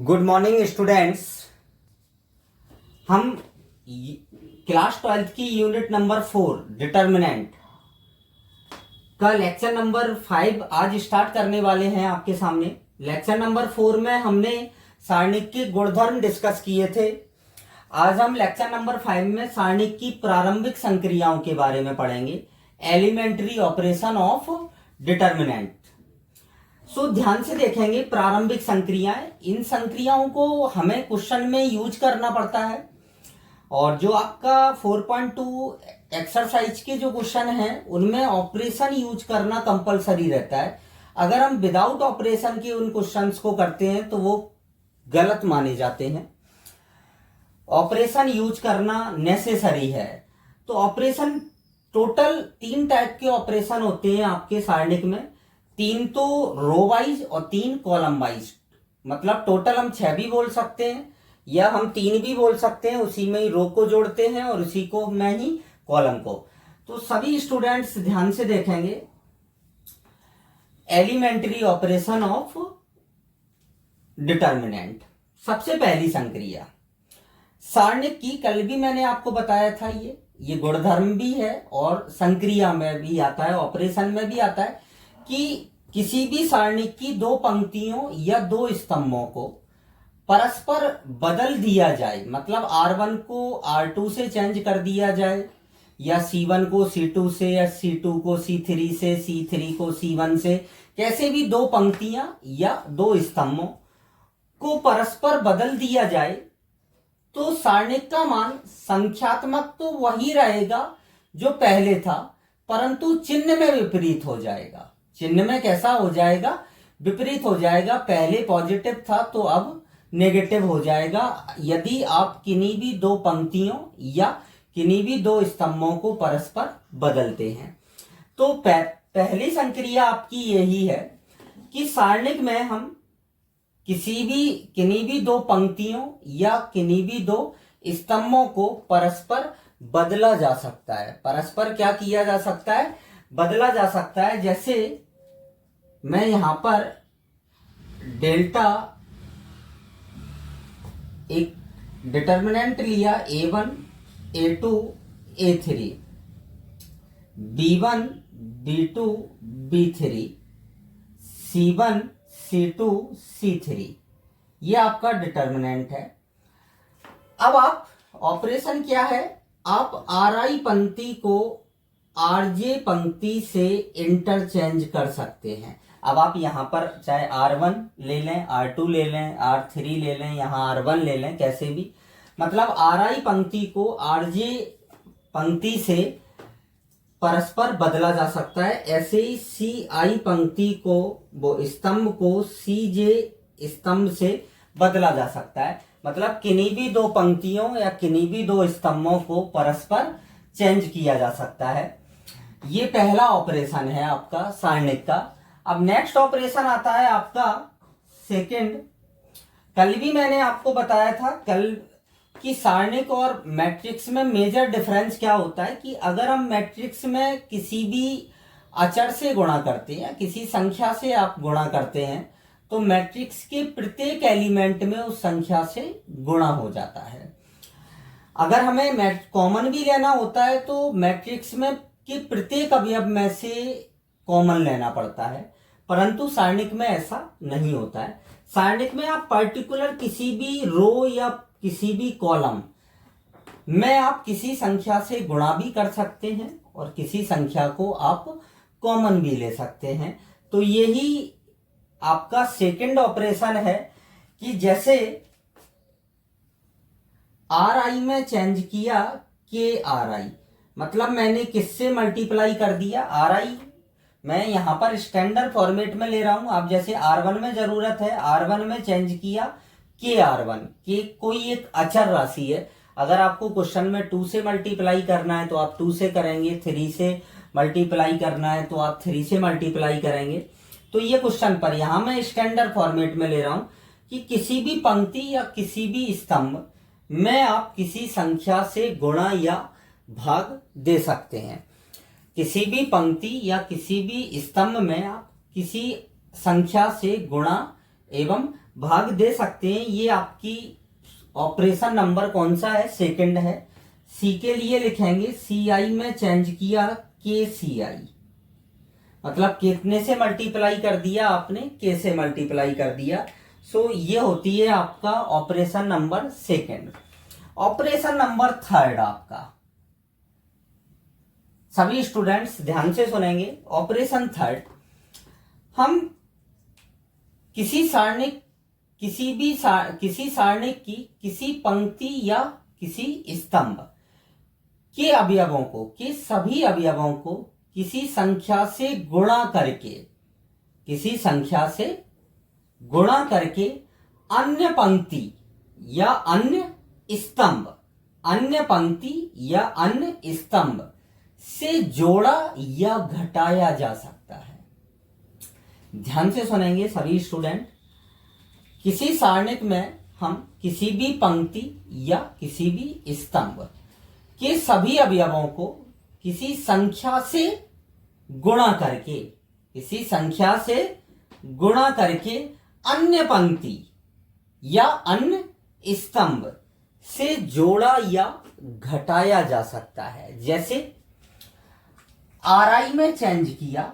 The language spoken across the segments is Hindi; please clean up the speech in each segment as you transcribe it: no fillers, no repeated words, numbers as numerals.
Good morning students. हम क्लास 12th की यूनिट नंबर 4 डिटर्मिनेंट का लेक्चर नंबर 5 आज स्टार्ट करने वाले हैं आपके सामने। लेक्चर नंबर 4 में हमने सारणिक के गुणधर्म डिस्कस किए थे। आज हम लेक्चर नंबर 5 में सारणिक की प्रारंभिक संक्रियाओं के बारे में पढ़ेंगे, एलिमेंट्री ऑपरेशन ऑफ डिटर्मिनेंट। ध्यान से देखेंगे प्रारंभिक संक्रियाएं। इन संक्रियाओं को हमें क्वेश्चन में यूज करना पड़ता है, और जो आपका 4.2 एक्सरसाइज के जो क्वेश्चन हैं उनमें ऑपरेशन यूज करना कंपलसरी रहता है। अगर हम विदाउट ऑपरेशन के उन क्वेश्चंस को करते हैं तो वो गलत माने जाते हैं। ऑपरेशन यूज करना नेसेसरी है। तो ऑपरेशन टोटल 3 टाइप के ऑपरेशन होते हैं आपके सारणिक में। 3 तो रो वाइज और 3 कॉलम वाइज, मतलब टोटल हम 6 भी बोल सकते हैं या हम 3 भी बोल सकते हैं। उसी में ही रो को जोड़ते हैं और उसी को में ही कॉलम को। तो सभी स्टूडेंट्स ध्यान से देखेंगे, एलिमेंट्री ऑपरेशन ऑफ डिटर्मिनेंट। सबसे पहली संक्रिया सारणिक की, कल भी मैंने आपको बताया था, ये गुणधर्म भी है और संक्रिया में भी आता है, ऑपरेशन में भी आता है कि किसी भी सारणिक की 2 पंक्तियों या 2 स्तंभों को परस्पर बदल दिया जाए, मतलब R1 को R2 से चेंज कर दिया जाए, या C1 को C2 से, या C2 को C3 से, C3 को C1 से, कैसे भी 2 पंक्तियां या 2 स्तंभों को परस्पर बदल दिया जाए, तो सारणिक का मान संख्यात्मक तो वही रहेगा जो पहले था, परंतु चिन्ह में विपरीत हो जाएगा। चिन्ह में कैसा हो जाएगा? विपरीत हो जाएगा। पहले पॉजिटिव था तो अब नेगेटिव हो जाएगा यदि आप किन्हीं भी 2 पंक्तियों या किन्हीं भी 2 स्तंभों को परस्पर बदलते हैं। तो पहली संक्रिया आपकी यही है कि सारणिक में हम किन्हीं भी 2 पंक्तियों या किन्हीं भी 2 स्तंभों को परस्पर बदला जा सकता है। परस्पर क्या किया जा सकता है? बदला जा सकता है। जैसे मैं यहां पर डेल्टा एक डिटर्मिनेंट लिया, A1 A2 A3, B1 B2 B3, C1 C2 C3, ये आपका डिटर्मिनेंट है। अब आप ऑपरेशन क्या है? आप RI पंक्ति को RJ पंक्ति से इंटरचेंज कर सकते हैं। अब आप यहां पर चाहे R1 ले लें, R2 ले लें, R3 ले लें, यहां R1 ले लें, कैसे भी, मतलब RI पंक्ति को RJ पंक्ति से परस्पर बदला जा सकता है। ऐसे ही CI पंक्ति को, वो स्तंभ को CJ स्तंभ से बदला जा सकता है। मतलब किन्हीं भी 2 पंक्तियों या किन्हीं भी 2 स्तंभों को परस्पर चेंज किया जा सकता है। ये पहला ऑपरेशन है आपका सारणिक का। अब नेक्स्ट ऑपरेशन आता है आपका सेकंड। कल भी मैंने आपको बताया था कि सारणिक और मैट्रिक्स में मेजर डिफरेंस क्या होता है कि अगर हम मैट्रिक्स में किसी भी अचर से गुणा करते हैं, किसी संख्या से आप गुणा करते हैं, तो मैट्रिक्स के प्रत्येक एलिमेंट में उस संख्या से गुणा हो जाता है। अगर हमें कॉमन भी लेना होता है तो मैट्रिक्स में के प्रत्येक अवयव में से कॉमन लेना पड़ता है, परंतु सारणिक में ऐसा नहीं होता है। सारणिक में आप पर्टिकुलर किसी भी रो या किसी भी कॉलम में आप किसी संख्या से गुणा भी कर सकते हैं और किसी संख्या को आप कॉमन भी ले सकते हैं। तो यही आपका सेकंड ऑपरेशन है कि जैसे RI में चेंज किया KRI, मतलब मैंने किससे मल्टीप्लाई कर दिया? RI मैं यहां पर स्टैंडर्ड फॉर्मेट में ले रहा हूं। आप जैसे R1 में जरूरत है, R1 में चेंज किया KR1, के कोई एक अचर राशि है। अगर आपको क्वेश्चन में 2 से मल्टीप्लाई करना है तो आप 2 से करेंगे, 3 से मल्टीप्लाई करना है तो आप 3 से मल्टीप्लाई करेंगे। तो ये क्वेश्चन पर यहां मैं स्टैंडर्ड फॉर्मेट में ले रहा हूं कि किसी भी पंक्ति या किसी भी स्तंभ में आप किसी संख्या से गुणा या भाग दे सकते हैं। किसी भी पंक्ति या किसी भी स्तंभ में आप किसी संख्या से गुणा एवं भाग दे सकते हैं। ये आपकी ऑपरेशन नंबर कौन सा है, सेकंड है। सी के लिए लिखेंगे सी आई में चेंज किया के सी आई, मतलब कितने से मल्टीप्लाई कर दिया आपने, के से मल्टीप्लाई कर दिया। सो ये होती है आपका operation number second. Operation number third आपका, सभी स्टूडेंट्स ध्यान से सुनेंगे। ऑपरेशन थर्ड, हम किसी सारणिक किसी सारणिक की किसी पंक्ति या किसी स्तंभ के अवयवों को, के सभी अवयवों को किसी संख्या से गुणा करके, किसी संख्या से गुणा करके अन्य पंक्ति या अन्य स्तंभ, अन्य पंक्ति या अन्य स्तंभ से जोड़ा या घटाया जा सकता है। ध्यान से सुनेंगे सभी स्टूडेंट। किसी सारणिक में हम किसी भी पंक्ति या किसी भी स्तंभ के सभी अवयवों को किसी संख्या से गुणा करके, किसी संख्या से गुणा करके अन्य पंक्ति या अन्य स्तंभ से जोड़ा या घटाया जा सकता है। जैसे आर आई में चेंज किया,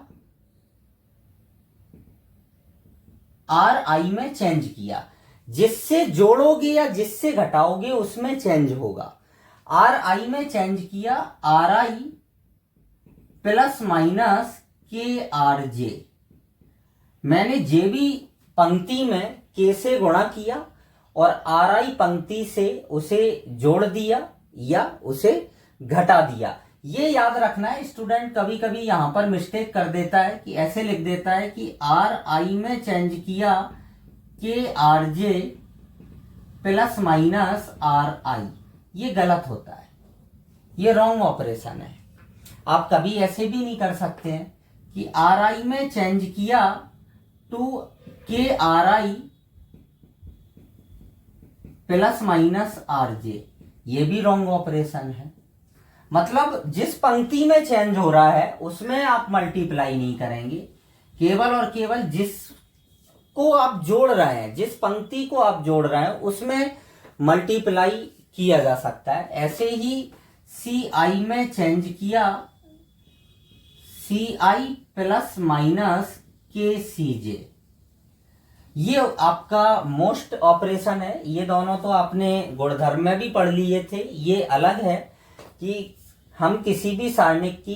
आर आई में चेंज किया, जिससे जोड़ोगे या जिससे घटाओगे उसमें चेंज होगा। आर आई में चेंज किया, आर आई प्लस माइनस के आर जे, मैंने जे भी पंक्ति में के से गुणा किया और आर आई पंक्ति से उसे जोड़ दिया या उसे घटा दिया। ये याद रखना है स्टूडेंट, कभी कभी यहां पर मिस्टेक कर देता है कि ऐसे लिख देता है कि आर आई में चेंज किया के R J plus minus are आई, ये गलत होता है, ये रॉन्ग ऑपरेशन है। आप कभी ऐसे भी नहीं कर सकते हैं कि आर आई में चेंज किया टू के are I plus minus R J, ये भी रॉन्ग ऑपरेशन है। मतलब जिस पंक्ति में चेंज हो रहा है उसमें आप मल्टीप्लाई नहीं करेंगे, केवल और केवल जिसको आप जोड़ रहे हैं, जिस पंक्ति को आप जोड़ रहे हैं उसमें मल्टीप्लाई किया जा सकता है। ऐसे ही सी आई में चेंज किया, सी आई प्लस माइनस के सी जे, ये आपका मोस्ट ऑपरेशन है। ये दोनों तो आपने गुणधर्म में भी पढ़ लिए थे। ये अलग है कि हम किसी भी सारणिक की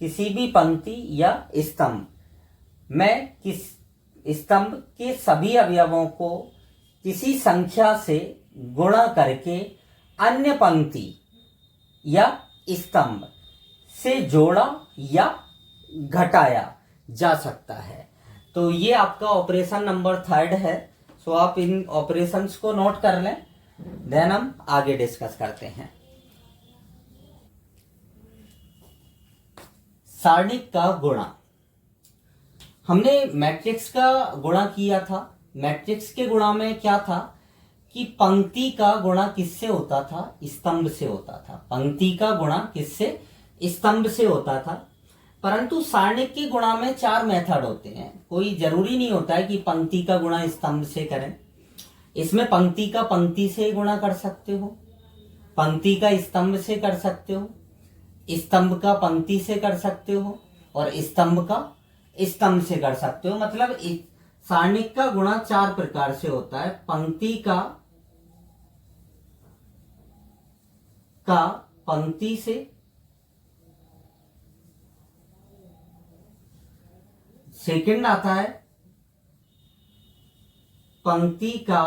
किसी भी पंक्ति या स्तंभ में किस स्तंभ के सभी अवयवों को किसी संख्या से गुणा करके अन्य पंक्ति या स्तंभ से जोड़ा या घटाया जा सकता है। तो ये आपका ऑपरेशन नंबर थर्ड है। सो आप इन ऑपरेशंस को नोट कर लें, देन हम आगे डिस्कस करते हैं। सारणिक का गुणा, हमने मैट्रिक्स का गुणा किया था। मैट्रिक्स के गुणा में क्या था कि पंक्ति का गुणा किससे होता था, स्तंभ से होता था। पंक्ति का गुणा किससे, स्तंभ से होता था। परंतु सारणिक के गुणा में 4 मेथड होते हैं, कोई जरूरी नहीं होता है कि पंक्ति का गुणा स्तंभ से करें। इसमें पंक्ति का पंक्ति से गुणा कर सकते हो, पंक्ति का स्तंभ से कर सकते हो, स्तंभ का पंक्ति से कर सकते हो और स्तंभ का स्तंभ से कर सकते हो। मतलब सारणिक का गुणा 4 प्रकार से होता है। पंक्ति का पंक्ति से, सेकंड आता है पंक्ति का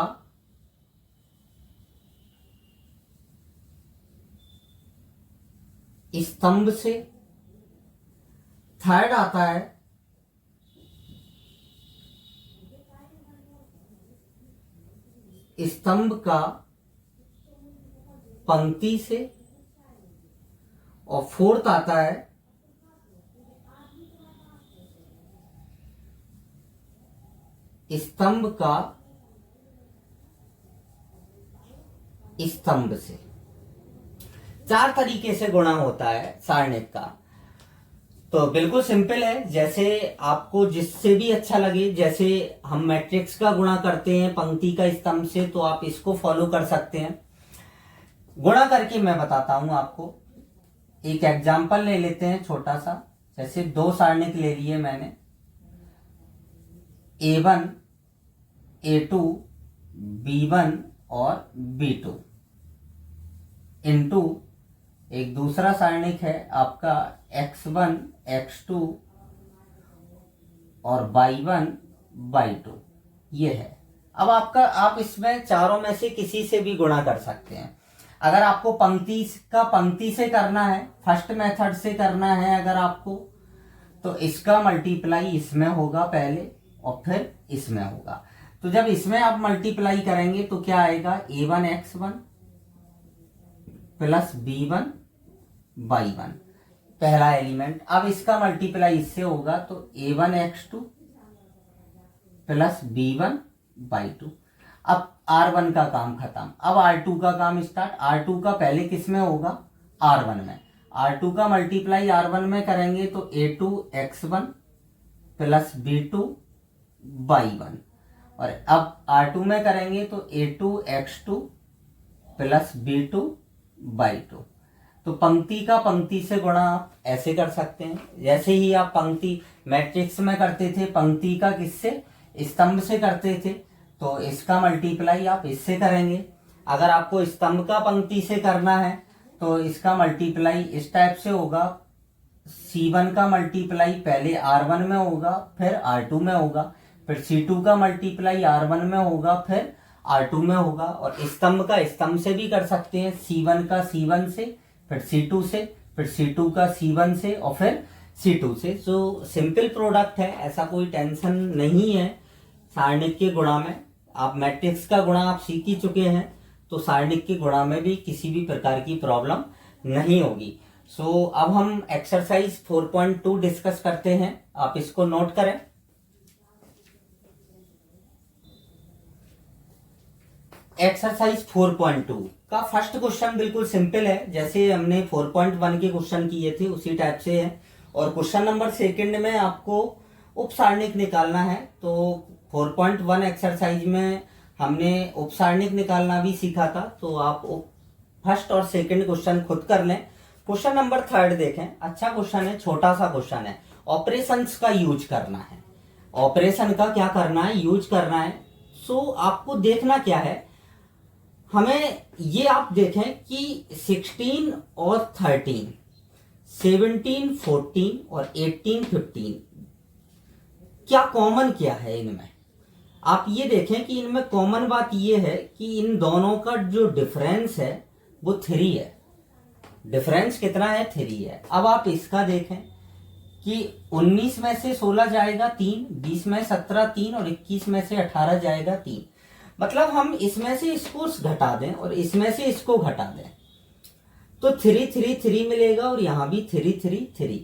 स्तंभ से, थर्ड आता है स्तंभ का पंक्ति से और फोर्थ आता है स्तंभ का स्तंभ से। 4 तरीके से गुणा होता है सारणिक का। तो बिल्कुल सिंपल है, जैसे आपको जिससे भी अच्छा लगे। जैसे हम मैट्रिक्स का गुणा करते हैं पंक्ति का स्तंभ से, तो आप इसको फॉलो कर सकते हैं। गुणा करके मैं बताता हूं आपको। एक एग्जाम्पल ले लेते हैं छोटा सा। जैसे दो सारणिक ले लिए मैंने, A1 A2 B1 और B2 इनटू एक दूसरा सारणिक है आपका X1 X2 और Y1 Y2, ये है। अब आप इसमें चारों में से किसी से भी गुणा कर सकते हैं। अगर आपको पंक्ति से करना है, फर्स्ट मेथड से करना है अगर आपको, तो इसका मल्टीप्लाई इसमें होगा पहले और फिर इसमें होगा। तो जब इसमें आप मल्टीप्लाई करेंगे तो क्या आएगा, A1 X1 plus B1 Y1 पहला एलिमेंट। अब इसका मल्टीप्लाई इससे होगा तो A1 X2 plus B1 Y2। अब R1 का काम खत्म, अब R2 का काम स्टार्ट। R2 का पहले किस में होगा, R1 में। R2 का मल्टीप्लाई R1 में करेंगे तो A2 X1 plus B2 Y1, और अब R2 में करेंगे तो A2 X2 plus B2 Y2। तो पंक्ति का पंक्ति से गुणा आप ऐसे कर सकते हैं, जैसे ही आप पंक्ति मैट्रिक्स में करते थे, पंक्ति का किससे, स्तंभ से करते थे, तो इसका मल्टीप्लाई आप इससे करेंगे। अगर आपको स्तंभ का पंक्ति से करना है तो इसका मल्टीप्लाई इस टाइप से होगा। C1 का मल्टीप्लाई पहले R1 में होगा फिर R2 में होगा, फिर C2 का मल्टीप्लाई R1 में होगा फिर R2 में होगा। और स्तंभ का स्तंभ से भी कर सकते हैं, C1 का C1 से, फिर C2 से, फिर C2 का C1 से और फिर C2 से। तो सिंपल प्रोडक्ट है, ऐसा कोई टेंशन नहीं है सारणिक के गुणा में। आप मैट्रिक्स का गुणा आप सीख ही चुके हैं, तो सारणिक के गुणा में भी किसी भी प्रकार की प्रॉब्लम नहीं होगी। सो अब हम एक्सरसाइज 4.2 डिस्कस करते हैं, आप इसको नोट करें। एक्सरसाइज 4.2 का फर्स्ट क्वेश्चन बिल्कुल सिंपल है, जैसे हमने 4.1 के क्वेश्चन किए थे उसी टाइप से है। और क्वेश्चन नंबर सेकंड में आपको उप सारणिक निकालना है। तो 4.1 एक्सरसाइज में हमने उप सारणिक निकालना भी सीखा था, तो आप फर्स्ट और सेकंड क्वेश्चन खुद कर लें। क्वेश्चन नंबर थर्ड देखें, अच्छा क्वेश्चन है, छोटा सा क्वेश्चन है। ऑपरेशंस का यूज करना है, ऑपरेशन का क्या करना है, यूज करना है। सो आपको देखना क्या है, हमें ये आप देखें कि 16 और 13, 17, 14 और 18, 15 क्या कॉमन क्या है इनमें। आप ये देखें कि इनमें कॉमन बात ये है कि इन दोनों का जो डिफरेंस है वो 3 है। डिफरेंस कितना है, 3 है। अब आप इसका देखें कि 19 में से 16 जाएगा 3, 20 में 17 3 और 21 में से 18 जाएगा 3। मतलब हम इसमें से इसको घटा दें और इसमें से इसको घटा दें तो 3 3 3 मिलेगा, और यहां भी 3 3 3।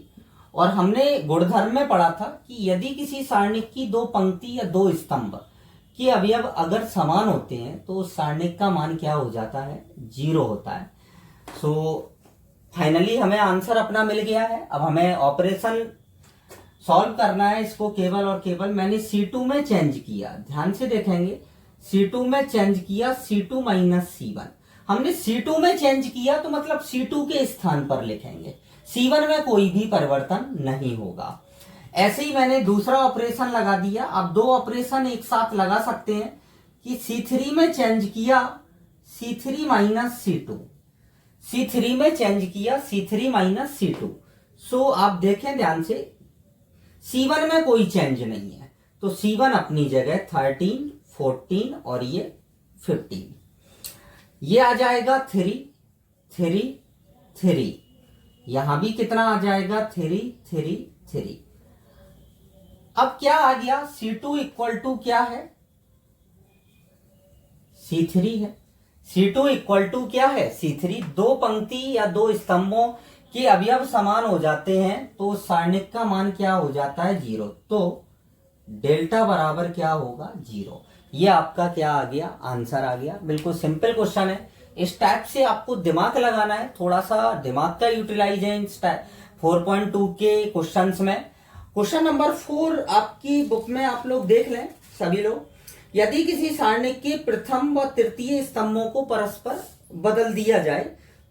और हमने गुणधर्म में पढ़ा था कि यदि किसी सारणिक की दो पंक्ति या दो स्तंभ के अवयव अगर समान होते हैं तो उस सारणिक का मान क्या हो जाता है, 0 होता है। सो फाइनली हमें आंसर अपना मिल गया है। अब हमें ऑपरेशन सॉल्व करना है इसको केवल और केवल। मैंने C2 में चेंज किया, ध्यान से देखेंगे, C2 में चेंज किया C2 माइनस C1। हमने C2 में चेंज किया तो मतलब C2 के स्थान पर लिखेंगे, C1 में कोई भी परिवर्तन नहीं होगा। ऐसे ही मैंने दूसरा ऑपरेशन लगा दिया। अब दो ऑपरेशन एक साथ लगा सकते हैं कि C3 में चेंज किया C3 माइनस C2, C3 में चेंज किया C3 माइनस C2। सो आप देखें ध्यान से, C1 में कोई चेंज नहीं है, तो C1 अपनी जगह 13, 14 और ये 15, ये आ जाएगा 3 3 3। यहां भी कितना आ जाएगा, 3 3 3। अब क्या आ गया, C2 इक्वल टू क्या है, C3 है। C2 इक्वल टू क्या है, C3। दो पंक्ति या दो स्तंभों के अवयव समान हो जाते हैं तो सारणिक का मान क्या हो जाता है, 0। तो डेल्टा बराबर क्या होगा, 0। ये आपका क्या आ गया, आंसर आ गया। बिल्कुल सिंपल क्वेश्चन है। इस टाइप से आपको दिमाग लगाना है, थोड़ा सा दिमाग का यूटिलाइज है इन 4.2 के क्वेश्चंस में क्वेश्चन नंबर 4 आपकी बुक में आप लोग देख लें सभी लोग। यदि किसी सारणिक के प्रथम व तृतीय स्तंभों को परस्पर बदल दिया जाए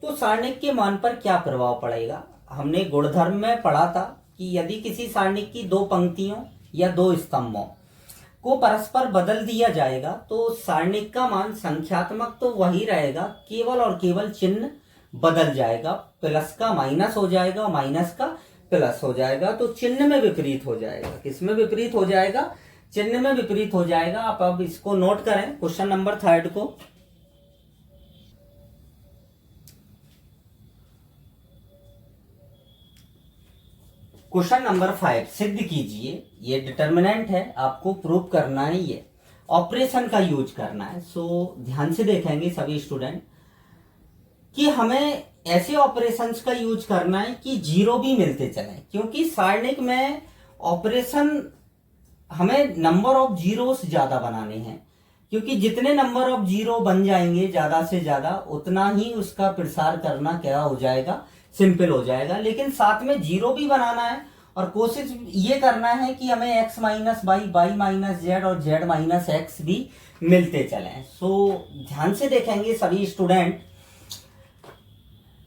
तो सारणिक के मान पर क्या प्रभाव पड़ेगा। हमने गुणधर्म में पढ़ा था कि यदि किसी सारणिक की दो पंक्तियों या दो स्तंभों को परस्पर बदल दिया जाएगा तो सारणिक का मान संख्यात्मक तो वही रहेगा, केवल और केवल चिन्ह बदल जाएगा। प्लस का माइनस हो जाएगा, माइनस का प्लस हो जाएगा, तो चिन्ह में विपरीत हो जाएगा। किसमें विपरीत हो जाएगा? चिन्ह में विपरीत हो जाएगा। आप अब इसको नोट करें क्वेश्चन नंबर 3 को। क्वेश्चन नंबर 5 सिद्ध कीजिए, ये डिटर्मिनेंट है, आपको प्रूव करना है, ये ऑपरेशन का यूज करना है। सो ध्यान से देखेंगे सभी स्टूडेंट कि हमें ऐसे ऑपरेशंस का यूज करना है कि जीरो भी मिलते चले, क्योंकि सारणिक में ऑपरेशन हमें नंबर ऑफ जीरोस ज्यादा बनाने हैं, क्योंकि जितने नंबर ऑफ जीरो बन जाएंगे ज्यादा से ज्यादा उतना ही उसका प्रसार करना क्या हो जाएगा, सिंपल हो जाएगा। लेकिन साथ में जीरो भी बनाना है और कोशिश ये करना है कि हमें x minus Y, Y minus Z और जेड माइनस एक्स भी मिलते चलें। सो ध्यान से देखेंगे सभी स्टूडेंट,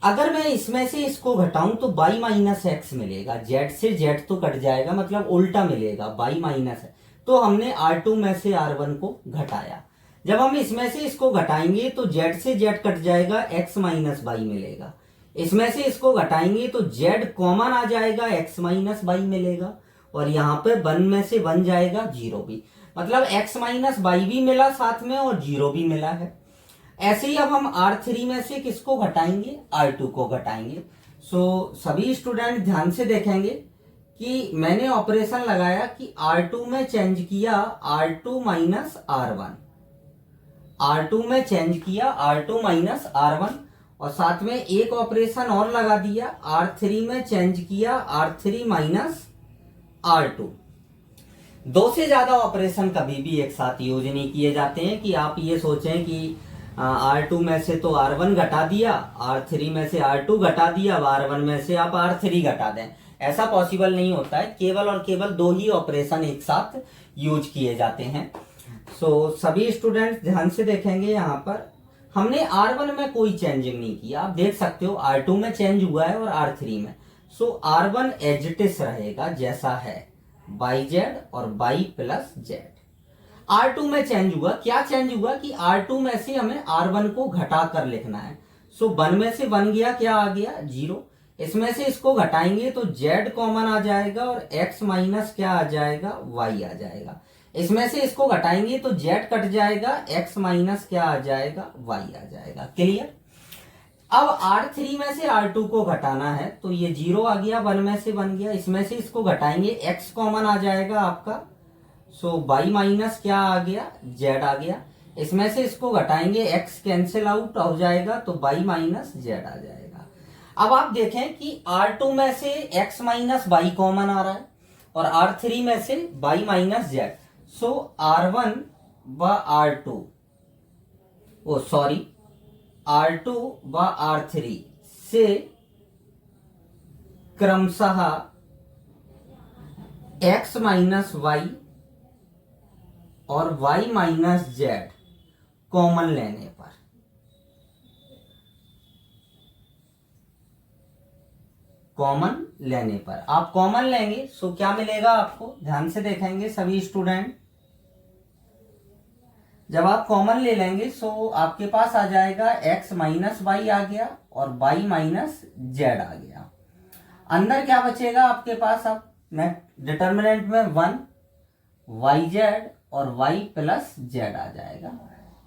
अगर मैं इसमें से इसको घटाऊं तो y माइनस एक्स मिलेगा, z से z तो कट जाएगा, मतलब उल्टा मिलेगा y माइनस। तो हमने R2 में से R1 को घटाया। जब हम इसमें से इसको घटाएंगे तो z से z कट जाएगा, x माइनस वाई मिलेगा। इसमें से इसको घटाएंगे तो z कॉमन आ जाएगा, x माइनस वाई मिलेगा, और यहाँ पे 1 में से 1 जाएगा, 0 भी, मतलब x माइनस वाई भी मिला साथ में और 0 भी मिला है। ऐसे ही अब हम R3 में से किसको घटाएंगे? R2 को घटाएंगे। सो सभी स्टूडेंट ध्यान से देखेंगे कि मैंने ऑपरेशन लगाया कि R2 में चेंज किया R2 माइनस R1, R2 में चेंज किया R2 माइनस R1, और साथ में एक ऑपरेशन और लगा दिया, R3 में चेंज किया R3 माइनस R2। दो से ज्यादा ऑपरेशन कभी भी एक साथ यूज नहीं किए जाते हैं कि आप ये सोचें कि R2 में से तो R1 घटा दिया, R3 में से R2 घटा दिया, R1 में से आप R3 घटा दें, ऐसा पॉसिबल नहीं होता है। केवल और केवल दो ही ऑपरेशन एक साथ यूज किए जाते हैं। सो सभी स्टूडेंट्स ध्यान से देखेंगे, यहाँ पर हमने R1 में कोई चेंजिंग नहीं किया, आप देख सकते हो R2 में चेंज हुआ है और R3 में। सो R1 एज इट इज रहेगा जैसा है, बाई जेड और बाई प्लस जेड। R2 में चेंज हुआ, क्या चेंज हुआ कि R2 में से हमें R1 को घटा कर लिखना है। सो 1 में से 1 गया, क्या आ गया? 0। इसमें से इसको घटाएंगे तो z कॉमन आ जाएगा और x माइनस क्या आ जाएगा? y आ जाएगा। इसमें से इसको घटाएंगे तो z कट जाएगा, x माइनस क्या आ जाएगा? y आ जाएगा। क्लियर? अब R3 में से R2 को घटाना है तो ये 0 आ गया, 1 में से 1 गया, इसमें से इसको घटाएंगे, x कॉमन आ जाएगा आपका, सो y माइनस क्या आ गया? z आ गया। इसमें से इसको घटाएंगे, x कैंसिल आउट हो जाएगा तो y माइनस z आ जाएगा। अब आप देखें कि R2 में से x माइनस वाई कॉमन आ रहा है और R3 में से y माइनस z। सो R1 व R2, ओ सॉरी, R2 व R3 से क्रमशः x माइनस वाई और y माइनस जेड कॉमन लेने पर, कॉमन लेने पर आप कॉमन लेंगे सो क्या मिलेगा आपको? ध्यान से देखेंगे सभी स्टूडेंट, जब आप कॉमन ले लेंगे सो आपके पास आ जाएगा x माइनस वाई आ गया और y माइनस जेड आ गया। अंदर क्या बचेगा आपके पास? अब डिटर्मिनेंट में 1 वाई जेड और y प्लस जेड आ जाएगा।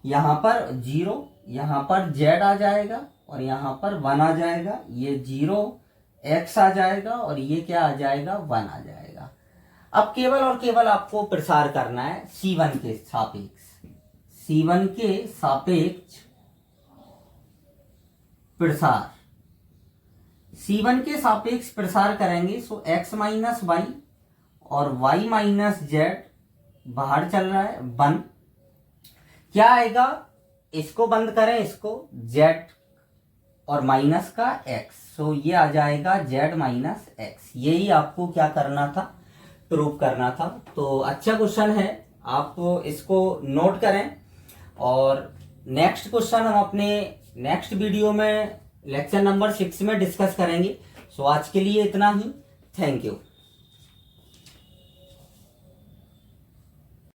यहाँ पर 0, यहाँ पर z आ जाएगा और यहाँ पर 1 आ जाएगा। ये 0 x आ जाएगा और ये क्या आ जाएगा? 1 आ जाएगा। अब केवल और केवल आपको प्रसार करना है C1 के सापेक्ष, C1 के सापेक्ष प्रसार, C1 के सापेक्ष प्रसार करेंगे सो x माइनस वाई और y माइनस जेड बाहर चल रहा है 1, क्या आएगा? इसको बंद करें, इसको z और माइनस का x, सो ये आ जाएगा z माइनस x। यही आपको क्या करना था, प्रूव करना था। तो अच्छा क्वेश्चन है, आप इसको नोट करें। और नेक्स्ट क्वेश्चन हम अपने नेक्स्ट वीडियो में लेक्चर नंबर 6 में डिस्कस करेंगे। सो आज के लिए इतना ही। Thank you.